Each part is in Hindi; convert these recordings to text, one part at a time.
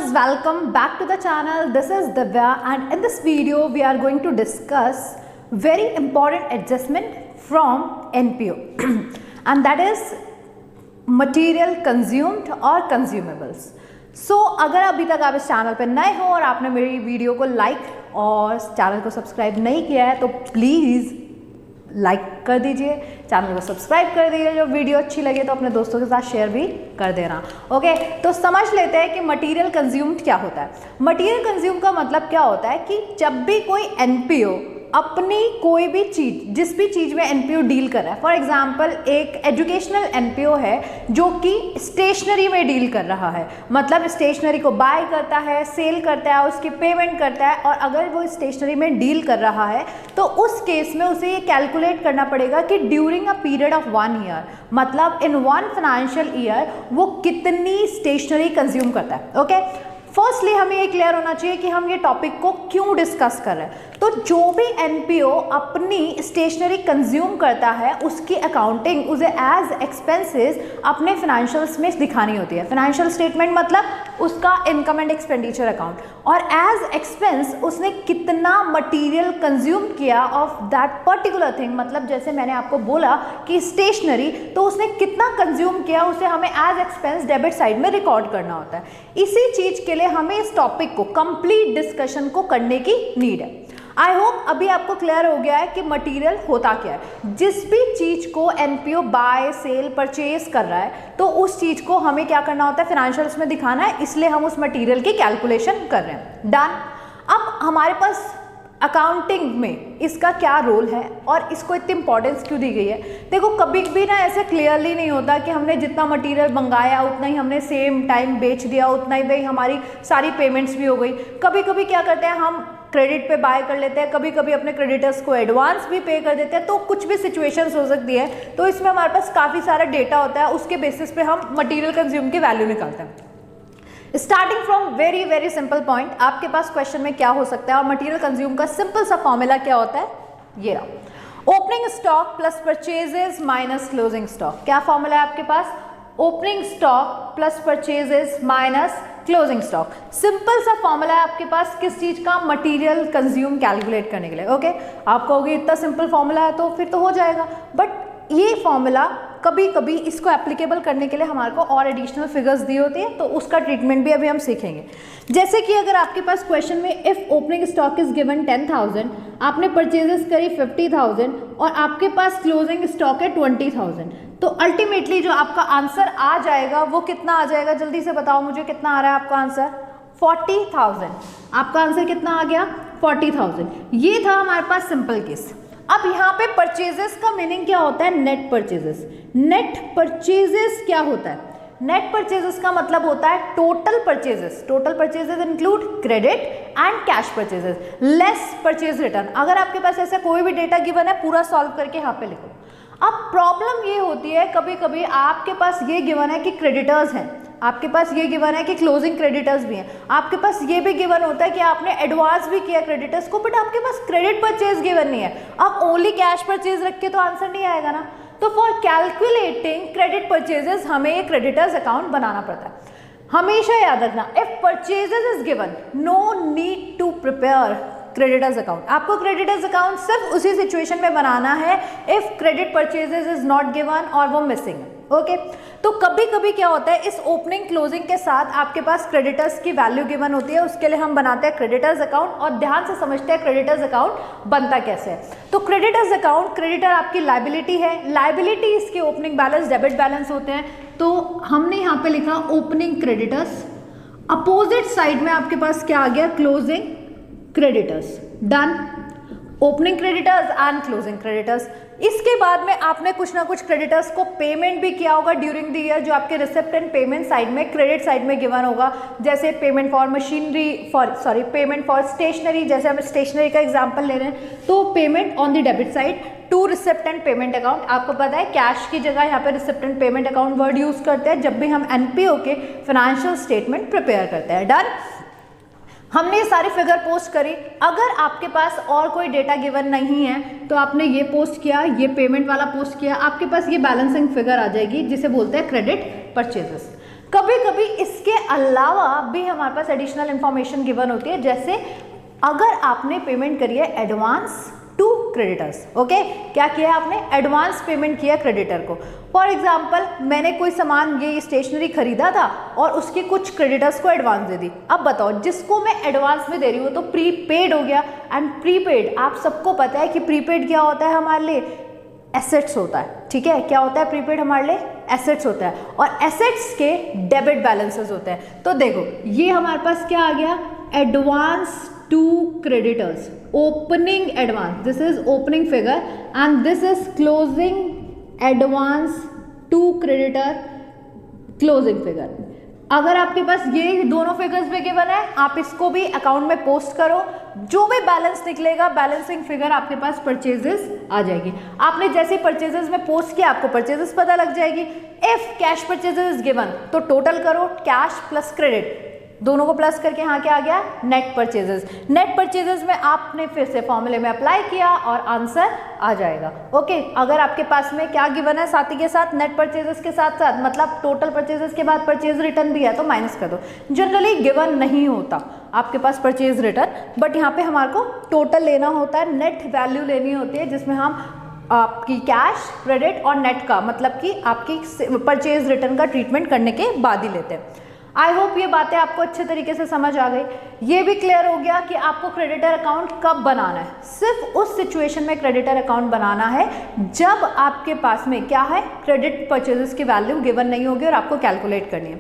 viewers, welcome back to the channel. This is Divya and in this video we are going to discuss very important adjustment from NPO and that is material consumed or consumables. So अगर अभी तक आप इस चैनल पे नए हो और आपने मेरी वीडियो को लाइक और चैनल को सब्सक्राइब नहीं किया है तो प्लीज़ लाइक कर दीजिए, चैनल को सब्सक्राइब कर दीजिए। जो वीडियो अच्छी लगे तो अपने दोस्तों के साथ शेयर भी कर देना। ओके, तो समझ लेते हैं कि मटेरियल कंज्यूम्ड क्या होता है। मटेरियल कंज्यूम का मतलब क्या होता है कि जब भी कोई एनपीओ अपनी कोई भी चीज़, जिस भी चीज़ में एनपीओ डील कर रहा है, फॉर एग्जांपल एक एजुकेशनल एनपीओ है जो कि स्टेशनरी में डील कर रहा है, मतलब स्टेशनरी को बाय करता है, सेल करता है, उसकी पेमेंट करता है, और अगर वो स्टेशनरी में डील कर रहा है तो उस केस में उसे ये कैलकुलेट करना पड़ेगा कि during a period of 1 year, मतलब इन 1 फाइनेंशियल ईयर वो कितनी स्टेशनरी कंज्यूम करता है। ओके, फर्स्टली हमें ये क्लियर होना चाहिए कि हम ये टॉपिक को क्यों डिस्कस कर रहे हैं। तो जो भी एनपीओ अपनी स्टेशनरी कंज्यूम करता है उसकी अकाउंटिंग उसे एज एक्सपेंसेस अपने फाइनेंशियल्स में दिखानी होती है। फाइनेंशियल स्टेटमेंट मतलब उसका इनकम एंड एक्सपेंडिचर अकाउंट, और एज एक्सपेंस उसने कितना मटेरियल कंज्यूम किया ऑफ दैट पर्टिकुलर थिंग, मतलब जैसे मैंने आपको बोला कि स्टेशनरी, तो उसने कितना कंज्यूम किया उसे हमें एज एक्सपेंस डेबिट साइड में रिकॉर्ड करना होता है। इसी चीज़ के लिए हमें इस टॉपिक को कंप्लीट डिस्कशन को करने की नीड है। आई होप अभी आपको क्लियर हो गया है कि मटेरियल होता क्या है। जिस भी चीज़ को एनपीओ बाय सेल परचेज कर रहा है तो उस चीज़ को हमें क्या करना होता है, फाइनेंशियल्स में दिखाना है, इसलिए हम उस मटेरियल की कैलकुलेशन कर रहे हैं। डन। अब हमारे पास अकाउंटिंग में इसका क्या रोल है और इसको इतनी इंपॉर्टेंस क्यों दी गई है। देखो, कभी भी ना ऐसे क्लियरली नहीं होता कि हमने जितना मटेरियल मंगाया उतना ही हमने सेम टाइम बेच दिया, उतना ही भाई हमारी सारी पेमेंट्स भी हो गई। कभी कभी क्या करते हैं, हम क्रेडिट पे बाय कर लेते हैं, कभी कभी अपने क्रेडिटर्स को एडवांस भी पे कर देते हैं, तो कुछ भी सिचुएशंस हो सकती है। तो इसमें हमारे पास काफ़ी सारा डेटा होता है, उसके बेसिस पे हम मटेरियल कंज्यूम की वैल्यू निकालते हैं। Starting from very very simple point, आपके पास क्वेश्चन में क्या हो सकता है और मटेरियल कंज्यूम का सिंपल सा फॉर्मूला क्या होता है, ये रहा। Opening stock plus purchases minus closing stock. क्या फॉर्मूला है आपके पास? Opening stock plus purchases minus closing stock. Simple सा फॉर्मूला है आपके पास किस चीज का? मटेरियल कंज्यूम कैलकुलेट करने के लिए। ओके, आप कहोगे इतना सिंपल फॉर्मूला है तो फिर तो हो जाएगा, बट ये फॉर्मूला कभी कभी इसको एप्लीकेबल करने के लिए हमारे को और एडिशनल फिगर्स दी होती है, तो उसका ट्रीटमेंट भी अभी हम सीखेंगे। जैसे कि अगर आपके पास क्वेश्चन में if opening stock is given 10,000, आपने परचेजेस करी 50,000 और आपके पास क्लोजिंग स्टॉक है 20,000, तो अल्टीमेटली जो आपका आंसर आ जाएगा वो कितना आ जाएगा? जल्दी से बताओ मुझे, कितना आ रहा है आपका आंसर? 40,000। आपका आंसर कितना आ गया? 40,000। ये था हमारे पास सिंपल केस। अब यहाँ पे परचेजेस का मीनिंग क्या होता है? Net purchases. नेट परचेजेस क्या होता है? नेट परचेजेस का मतलब होता है total purchases. Total purchases include credit and cash purchases less purchase return. अगर आपके पास ऐसा कोई भी डेटा गिवन है, पूरा सॉल्व करके यहाँ पे लिखो। अब प्रॉब्लम ये होती है, कभी कभी आपके पास ये गिवन है कि क्रेडिटर्स हैं, आपके पास ये गिवन है कि क्लोजिंग क्रेडिटर्स भी हैं, आपके पास ये भी गिवन होता है कि आपने एडवांस भी किया क्रेडिटर्स को, बट आपके पास क्रेडिट परचेज गिवन नहीं है। अब ओनली कैश परचेज रख के तो आंसर नहीं आएगा ना। तो फॉर कैलकुलेटिंग क्रेडिट परचेजेस हमें ये क्रेडिटर्स अकाउंट बनाना पड़ता है। हमेशा याद रखना, if purchases is given no need to prepare creditors account. आपको क्रेडिटर्स अकाउंट सिर्फ उसी सिचुएशन में बनाना है if credit purchases is not given और वो मिसिंग है। ओके, तो कभी कभी क्या होता है, इस ओपनिंग क्लोजिंग के साथ आपके पास क्रेडिटर्स की वैल्यू गिवन होती है, उसके लिए हम बनाते हैं क्रेडिटर्स अकाउंट, और ध्यान से समझते हैं क्रेडिटर्स अकाउंट बनता कैसे है। तो क्रेडिटर्स अकाउंट, क्रेडिटर आपकी लायबिलिटी है, लायबिलिटी इसके ओपनिंग बैलेंस डेबिट बैलेंस होते हैं, तो हमने यहाँ पे लिखा ओपनिंग क्रेडिटर्स, अपोजिट साइड में आपके पास क्या आ गया? Closing creditors. Done. Opening creditors and closing creditors. इसके बाद में आपने कुछ ना कुछ क्रेडिटर्स को पेमेंट भी किया होगा ड्यूरिंग द ईयर, जो आपके रिसिप्ट एंड पेमेंट साइड में, क्रेडिट साइड में गिवन होगा, जैसे payment for machinery, payment for stationery, जैसे हम स्टेशनरी का एग्जांपल ले रहे हैं, तो payment on the debit side to receipt and payment account. आपको पता है कैश की जगह यहाँ पे receipt and payment account word use करते हैं जब भी हम एनपीओ के फाइनेंशियल स्टेटमेंट प्रिपेयर करते हैं। डन। हमने ये सारी फिगर पोस्ट करी। अगर आपके पास और कोई डेटा गिवन नहीं है तो आपने ये पोस्ट किया, ये पेमेंट वाला पोस्ट किया, आपके पास ये बैलेंसिंग फिगर आ जाएगी जिसे बोलते हैं क्रेडिट परचेजेस। कभी कभी इसके अलावा भी हमारे पास एडिशनल इंफॉर्मेशन गिवन होती है, जैसे अगर आपने पेमेंट करी है एडवांस टू क्रेडिटर्स। ओके, क्या किया है आपने? एडवांस पेमेंट किया क्रेडिटर को। फॉर एग्जाम्पल, मैंने कोई सामान, ये स्टेशनरी खरीदा था और उसके कुछ क्रेडिटर्स को एडवांस दे दी। अब बताओ, जिसको मैं एडवांस में दे रही हूँ तो प्रीपेड हो गया। एंड प्रीपेड, आप सबको पता है कि प्रीपेड क्या होता है हमारे लिए? एसेट्स होता है। ठीक है, क्या होता है प्रीपेड हमारे लिए? एसेट्स होता है, और एसेट्स के डेबिट बैलेंसेस होते हैं। तो देखो, ये हमारे पास क्या आ गया? Advance to creditors, opening advance, this is opening figure and this is closing advance to creditor, closing figure. अगर आपके पास ये दोनों फिगर्स भी गिवन है, आप इसको भी अकाउंट में पोस्ट करो, जो भी बैलेंस निकलेगा बैलेंसिंग फिगर आपके पास परचेजेस आ जाएगी। आपने जैसे परचेजेस में पोस्ट किया, आपको परचेजेस पता लग जाएगी। If cash purchases is given, तो टोटल करो, कैश प्लस क्रेडिट, दोनों को प्लस करके यहाँ क्या आ गया? Net purchases. नेट परचेजेस में आपने फिर से फॉर्मूले में अप्लाई किया और आंसर आ जाएगा। ओके, अगर आपके पास में क्या गिवन है साथ ही के साथ, नेट परचेजेस के साथ साथ, मतलब टोटल परचेजेस के बाद परचेज रिटर्न भी है तो माइनस कर दो। जनरली गिवन नहीं होता आपके पास परचेज रिटर्न, बट यहाँ पे हमारे को टोटल लेना होता है, नेट वैल्यू लेनी होती है, जिसमें हम आपकी कैश, क्रेडिट और नेट का, मतलब कि आपकी परचेज रिटर्न का ट्रीटमेंट करने के बाद ही लेते हैं। आई होप ये बातें आपको अच्छे तरीके से समझ आ गई। ये भी क्लियर हो गया कि आपको क्रेडिटर अकाउंट कब बनाना है। सिर्फ उस सिचुएशन में क्रेडिटर अकाउंट बनाना है जब आपके पास में क्या है? क्रेडिट परचेजेस की वैल्यू गिवन नहीं होगी और आपको कैलकुलेट करनी है।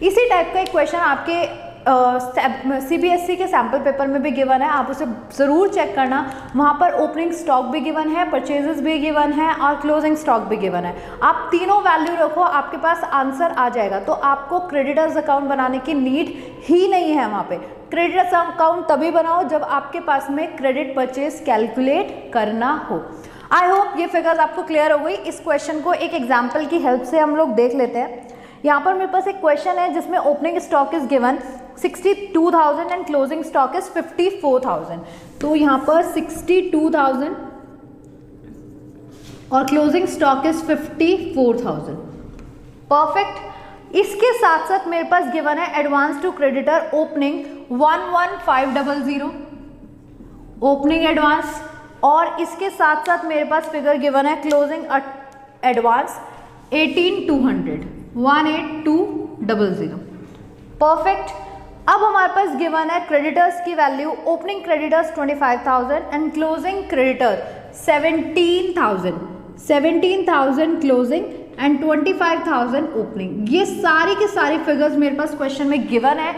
इसी टाइप का एक क्वेश्चन आपके CBSE के सैम्पल पेपर में भी गिवन है, आप उसे ज़रूर चेक करना। वहाँ पर ओपनिंग स्टॉक भी गिवन है, परचेजेस भी गिवन है और क्लोजिंग स्टॉक भी गिवन है। आप तीनों वैल्यू रखो, आपके पास आंसर आ जाएगा। तो आपको क्रेडिटर्स अकाउंट बनाने की नीड ही नहीं है। वहाँ पे क्रेडिटर्स अकाउंट तभी बनाओ जब आपके पास में क्रेडिट परचेज कैलकुलेट करना हो। आई होप ये फिगर्स आपको क्लियर हो गई। इस क्वेश्चन को एक एग्जाम्पल की हेल्प से हम लोग देख लेते हैं। यहाँ पर मेरे पास एक क्वेश्चन है जिसमें opening stock is given 62,000 and closing stock is 54,000। तो यहाँ पर 62,000 और क्लोजिंग स्टॉक इज 54,000। परफेक्ट। इसके साथ साथ मेरे पास गिवन है advance to creditor opening 11,500, opening advance, और इसके साथ साथ मेरे पास फिगर गिवन है क्लोजिंग एडवांस 18,200, 18,200। परफेक्ट। अब हमारे पास गिवन है क्रेडिटर्स की value, opening creditors 25,000 and closing creditor 17,000 closing and 25,000 opening. ये सारी की सारी फिगर्स मेरे पास क्वेश्चन में गिवन है,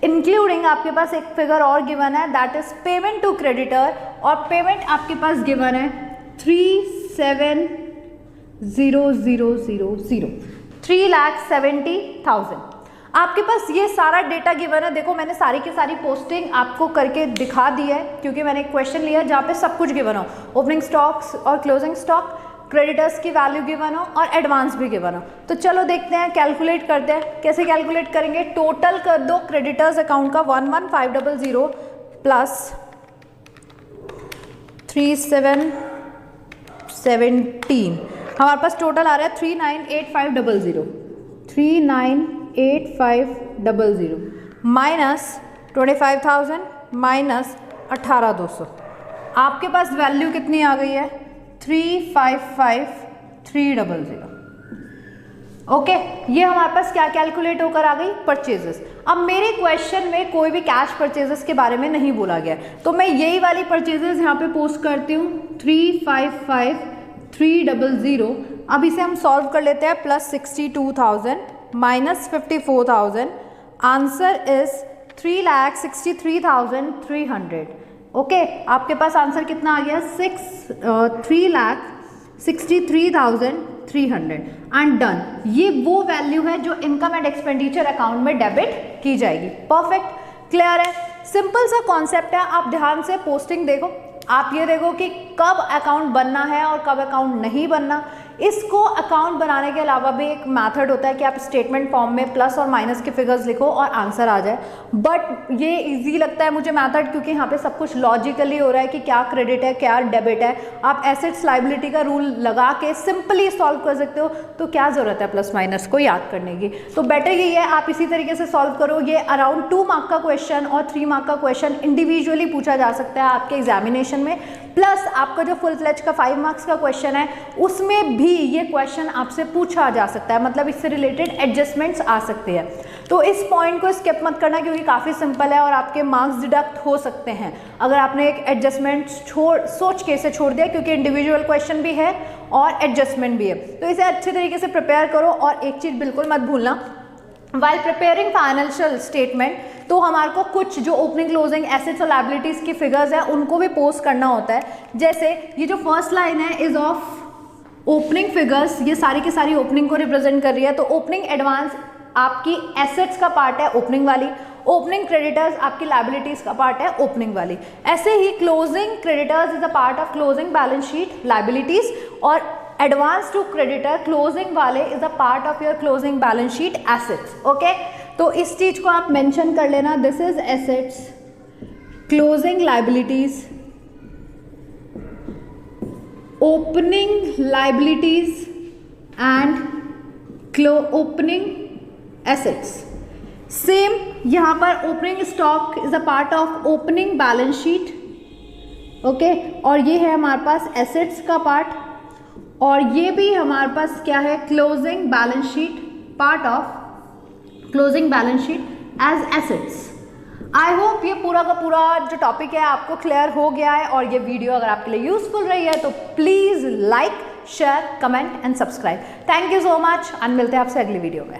इंक्लूडिंग आपके पास एक फिगर और गिवन है, that is payment to creditor, और पेमेंट आपके पास गिवन है 3,70,000। आपके पास ये सारा डेटा गिवन है। देखो, मैंने सारी की सारी पोस्टिंग आपको करके दिखा दी है, क्योंकि मैंने एक क्वेश्चन लिया जहाँ पे सब कुछ गिवन हो, ओपनिंग स्टॉक्स और क्लोजिंग स्टॉक, क्रेडिटर्स की वैल्यू गिवन हो और एडवांस भी गिवन हो। तो चलो देखते हैं, कैलकुलेट करते हैं। कैसे कैलकुलेट करेंगे? टोटल कर दो क्रेडिटर्स अकाउंट का 11,500 प्लस 3,717, हमारे पास टोटल आ रहा है 39,8500, 39,8500 माइनस 25,000 माइनस 18,200। आपके पास वैल्यू कितनी आ गई है? 3,55,300। ओके, ये हमारे पास क्या कैलकुलेट होकर आ गई? परचेजेस। अब मेरे क्वेश्चन में कोई भी कैश परचेजेस के बारे में नहीं बोला गया, तो मैं यही वाली परचेजेस यहाँ पे पोस्ट करती हूँ, 3,55,300। अब इसे हम सॉल्व कर लेते हैं। Plus 62,000 minus 54,000, answer is 3,63,300। Okay, आपके पास आंसर कितना आ गया? 3,63,300 एंड डन। ये वो वैल्यू है जो इनकम एंड एक्सपेंडिचर अकाउंट में डेबिट की जाएगी। परफेक्ट, क्लियर है? सिंपल सा कॉन्सेप्ट है। आप ध्यान से पोस्टिंग देखो, आप ये देखो कि कब अकाउंट बनना है और कब अकाउंट नहीं बनना। इसको अकाउंट बनाने के अलावा भी एक मेथड होता है कि आप स्टेटमेंट फॉर्म में प्लस और माइनस के फिगर्स लिखो और आंसर आ जाए, बट ये इजी लगता है मुझे मेथड, क्योंकि यहाँ पे सब कुछ लॉजिकली हो रहा है कि क्या क्रेडिट है क्या डेबिट है। आप एसेट्स लायबिलिटी का रूल लगा के सिंपली सॉल्व कर सकते हो, तो क्या ज़रूरत है प्लस माइनस को याद करने की। तो बेटर यही है आप इसी तरीके से सॉल्व करो। ये अराउंड 2 मार्क का क्वेश्चन और 3 मार्क का क्वेश्चन इंडिविजुअली पूछा जा सकता है आपके एग्जामिनेशन में, प्लस आपका जो फुल फ्लेज का 5 मार्क्स का क्वेश्चन है उसमें भी ये क्वेश्चन आपसे पूछा जा सकता है, मतलब इससे रिलेटेड एडजस्टमेंट्स आ सकते हैं। तो इस पॉइंट को स्किप मत करना क्योंकि काफ़ी सिंपल है और आपके मार्क्स डिडक्ट हो सकते हैं अगर आपने एक एडजस्टमेंट सोच के इसे छोड़ दिया, क्योंकि इंडिविजुअल क्वेश्चन भी है और एडजस्टमेंट भी है। तो इसे अच्छे तरीके से प्रिपेयर करो और एक चीज़ बिल्कुल मत भूलना, वाइल प्रिपेयरिंग फाइनेंशियल स्टेटमेंट तो हमारे को कुछ जो ओपनिंग क्लोजिंग एसेट्स और लायबिलिटीज़ की फिगर्स है उनको भी पोस्ट करना होता है। जैसे ये जो फर्स्ट लाइन है इज ऑफ ओपनिंग फिगर्स, ये सारी की सारी ओपनिंग को रिप्रेजेंट कर रही है। तो ओपनिंग एडवांस आपकी एसेट्स का पार्ट है ओपनिंग वाली, ओपनिंग क्रेडिटर्स आपकी लायबिलिटीज का पार्ट है ओपनिंग वाली। ऐसे ही closing creditors is a part of closing balance sheet liabilities, और एडवांस टू क्रेडिटर क्लोजिंग वाले is a part of your closing balance sheet assets. Okay, तो इस चीज को आप मेंशन कर लेना, this is assets, closing liabilities, opening liabilities and opening assets. Same यहाँ पर opening stock is a part of opening balance sheet, okay, और ये है हमारे पास एसेट्स का पार्ट, और ये भी हमारे पास क्या है, closing balance sheet, part of closing balance sheet as assets. I hope ये पूरा का पूरा जो टॉपिक है आपको क्लियर हो गया है, और ये वीडियो अगर आपके लिए यूजफुल रही है तो please like, share, comment and subscribe. Thank you so much, और मिलते हैं आपसे अगली वीडियो में।